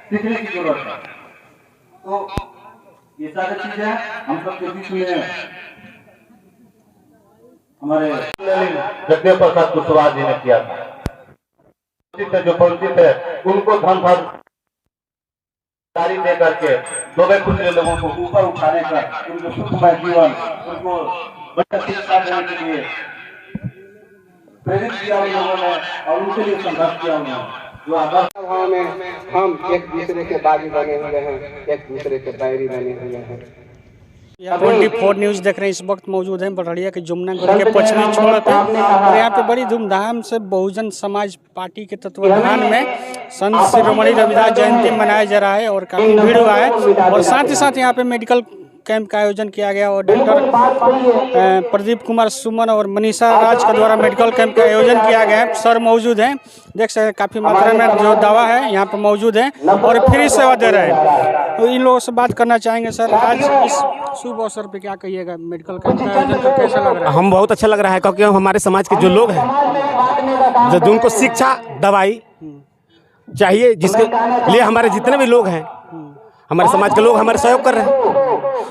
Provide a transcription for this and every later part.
सीखने की जरूरत है। तो ये सारी चीजें हम सब के बीच में हमारे जगदेव प्रसाद कुशवाहा जी ने किया था। जो परिचित है उनको धन जारी दे करके दोबे खुले लोगों को ऊपर उठाने का, उनको सुखमय जीवन, उनको बच्चा शिक्षा देने के लिए प्रेरित किया उन लोगों ने और उनके लिए संघर्ष किया उन्होंने। जो आदर्श में हम एक दूसरे के बागी बने हुए हैं, एक दूसरे के बैरी बने हुए हैं। 24 न्यूज़ देख रहे हैं। इस वक्त मौजूद हैं बड़हरिया के जमुनागढ़ के पश्चिमी छोर पे और यहाँ पे बड़ी धूमधाम से बहुजन समाज पार्टी के तत्वाधान में संत शिरोमणि रविदास जयंती मनाया जा रहा है और काफ़ी भीड़ हुआ है। और साथ ही साथ यहाँ पे मेडिकल कैंप का आयोजन किया गया और डॉक्टर प्रदीप कुमार सुमन और मनीषा राज के द्वारा मेडिकल कैंप का आयोजन किया गया है। सर मौजूद हैं, देख सकते हैं काफ़ी मात्रा में जो दवा है यहाँ पे मौजूद है और फ्री सेवा दे रहे हैं। तो इन लोगों से बात करना चाहेंगे। सर, आज इस शुभ अवसर पे क्या कहिएगा, मेडिकल कैंप का आयोजन कर कैसा लग रहा है? हम बहुत अच्छा लग रहा है क्योंकि हमारे समाज के जो लोग हैं, जो उनको शिक्षा दवाई चाहिए, जिसके लिए हमारे जितने भी लोग हैं, हमारे समाज के लोग हमारे सहयोग कर रहे हैं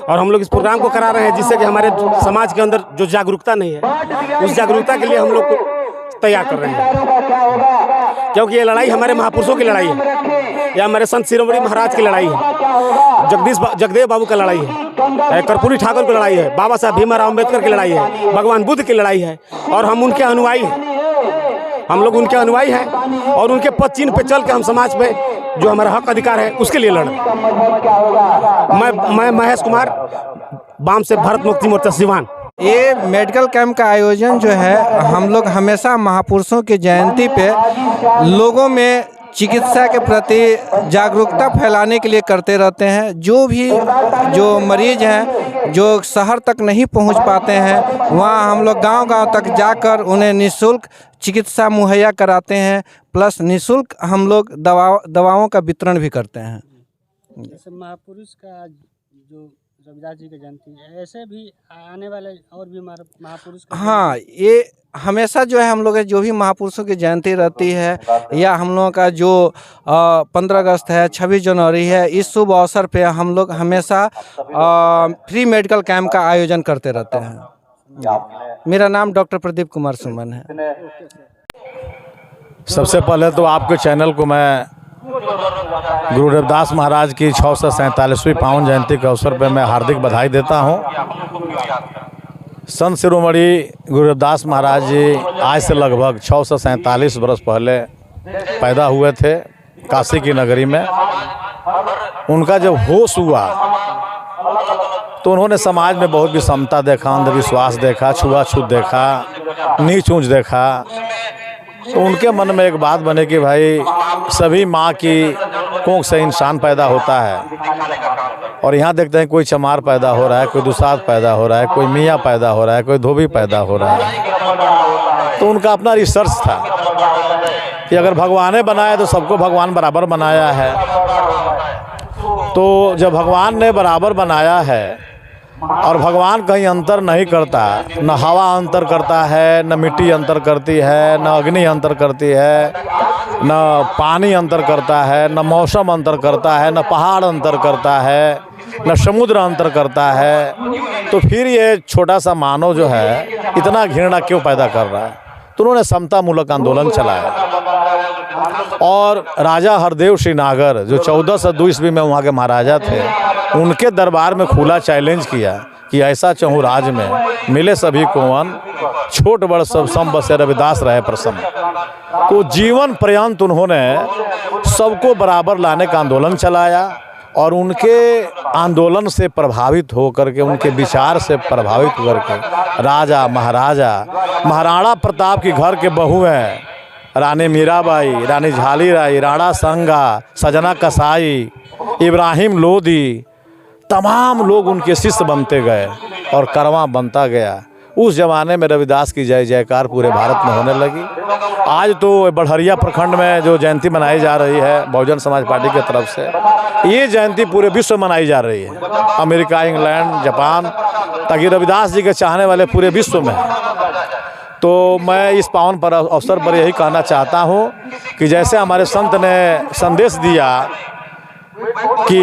और हम लोग इस प्रोग्राम को करा रहे हैं जिससे कि हमारे समाज के अंदर जो जागरूकता नहीं है उस जागरूकता के लिए हम लोग को तैयार कर रहे हैं। क्योंकि ये लड़ाई हमारे महापुरुषों की लड़ाई है, या हमारे संत शिरोमणि महाराज की लड़ाई है, जगदेव बाबू का लड़ाई है, कर्पूरी ठाकुर की लड़ाई है, बाबा साहब भीमराव अम्बेडकर की लड़ाई है, भगवान बुद्ध की लड़ाई है और हम उनके अनुयायी हैं। हम लोग उनके अनुयायी हैं और उनके पद चिन्ह पे चल के हम समाज पे जो हमारा हक अधिकार है उसके लिए लड़। मैं महेश कुमार, बाम से भारत मुक्ति मोर्चा सिवान। ये मेडिकल कैंप का आयोजन जो है, हम लोग हमेशा महापुरुषों की जयंती पे लोगों में चिकित्सा के प्रति जागरूकता फैलाने के लिए करते रहते हैं। जो मरीज हैं जो शहर तक नहीं पहुंच पाते हैं, वहां हम लोग गांव-गांव तक जाकर उन्हें निःशुल्क चिकित्सा मुहैया कराते हैं, प्लस निःशुल्क हम लोग दवाओं का वितरण भी करते हैं। जैसे महापुरुष का जो रविदास जी की जयंती है, ऐसे भी आने वाले और भी महापुरुष। हाँ, ये हमेशा जो है हम लोग जो भी महापुरुषों की जयंती रहती है या हम लोगों का जो 15 अगस्त है, 26 जनवरी है, इस शुभ अवसर पे हम लोग हमेशा फ्री मेडिकल कैंप का आयोजन करते रहते हैं। मेरा नाम डॉक्टर प्रदीप कुमार सुमन है। सबसे पहले तो आपके चैनल को मैं गुरु रविदास महाराज की 647वीं पावन जयंती के अवसर पर मैं हार्दिक बधाई देता हूं। संत शिरोमणि गुरु रविदास महाराज जी आज से लगभग 647 वर्ष पहले पैदा हुए थे काशी की नगरी में। उनका जब होश हुआ तो उन्होंने समाज में बहुत विषमता देखा, अंधविश्वास देखा, छुआछूत देखा, नीच ऊंच देखा। तो उनके मन में एक बात बने कि भाई सभी माँ की कोख से इंसान पैदा होता है और यहाँ देखते हैं कोई चमार पैदा हो रहा है, कोई दुसाध पैदा हो रहा है, कोई मियाँ पैदा हो रहा है, कोई धोबी पैदा हो रहा है। तो उनका अपना रिसर्च था कि अगर भगवान ने बनाया तो सबको भगवान बराबर बनाया है। तो जब भगवान ने बराबर बनाया है और भगवान कहीं अंतर नहीं करता, न हवा अंतर करता है, न मिट्टी अंतर करती है, न अग्नि अंतर करती है, न पानी अंतर करता है, न मौसम अंतर करता है, न पहाड़ अंतर करता है, न समुद्र अंतर करता है, तो फिर ये छोटा सा मानव जो है इतना घृणा क्यों पैदा कर रहा है? तो उन्होंने समता मूलक आंदोलन चलाया और राजा हरदेव श्रीनागर जो 1402 ईस्वी में वहाँ के महाराजा थे, उनके दरबार में खुला चैलेंज किया कि ऐसा चहु राज में मिले सभी को वन, छोट बड़ सब सम बसे रविदास रहे प्रसन्न। तो जीवन पर्यंत उन्होंने सबको बराबर लाने का आंदोलन चलाया और उनके आंदोलन से प्रभावित होकर के, उनके विचार से प्रभावित होकर के राजा महाराणा प्रताप की घर के बहू हैं, रानी मीराबाई, रानी झालीराई, राणा संगा, सजना कसाई, इब्राहिम लोदी, तमाम लोग उनके शिष्य बनते गए और करवा बनता गया। उस ज़माने में रविदास की जय जयकार पूरे भारत में होने लगी। आज तो बड़हरिया प्रखंड में जो जयंती मनाई जा रही है बहुजन समाज पार्टी की तरफ से, ये जयंती पूरे विश्व में मनाई जा रही है, अमेरिका, इंग्लैंड, जापान, ताकि रविदास जी के चाहने वाले पूरे विश्व में। तो मैं इस पावन पर अवसर पर यही कहना चाहता हूँ कि जैसे हमारे संत ने संदेश दिया कि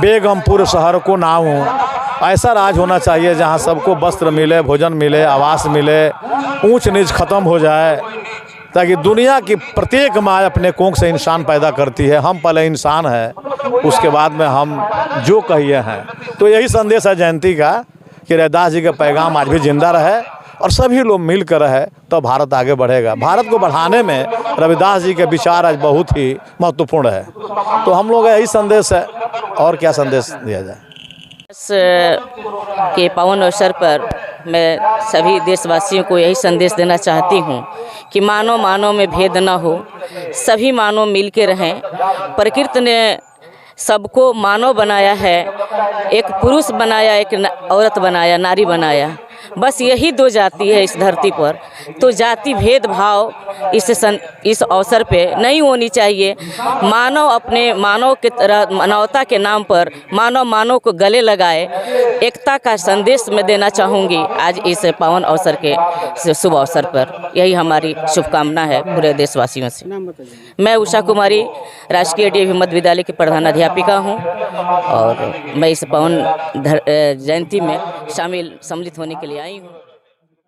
बेगमपुर शहर को नाम हो। ऐसा राज होना चाहिए जहां सबको वस्त्र मिले, भोजन मिले, आवास मिले, ऊंच नीच खत्म हो जाए, ताकि दुनिया की प्रत्येक माँ अपने कोख से इंसान पैदा करती है। हम पहले इंसान है, उसके बाद में हम जो कहिए हैं। तो यही संदेश है जयंती का कि रविदास जी का पैगाम आज भी जिंदा रहे और सभी लोग मिल कर रहे, तो भारत आगे बढ़ेगा। भारत को बढ़ाने में रविदास जी के विचार आज बहुत ही महत्वपूर्ण है। तो हम लोग यही संदेश है, और क्या संदेश दिया जाए। इस के पावन अवसर पर मैं सभी देशवासियों को यही संदेश देना चाहती हूँ कि मानव मानव में भेद न हो, सभी मानव मिल के रहें। प्रकृति ने सबको मानव बनाया है, एक पुरुष बनाया, एक औरत बनाया, नारी बनाया। बस यही दो जाति है इस धरती पर। तो जाति भेदभाव इस अवसर पे नहीं होनी चाहिए। मानव अपने मानव के तरह मानवता के नाम पर मानव को गले लगाए, एकता का संदेश मैं देना चाहूँगी आज इस पावन अवसर के शुभ अवसर पर। यही हमारी शुभकामना है पूरे देशवासियों से। मैं उषा कुमारी राजकीय DAV मध्य विद्यालय की प्रधान अध्यापिका हूँ और मैं इस पावन जयंती में सम्मिलित होने के लिए आई हूँ।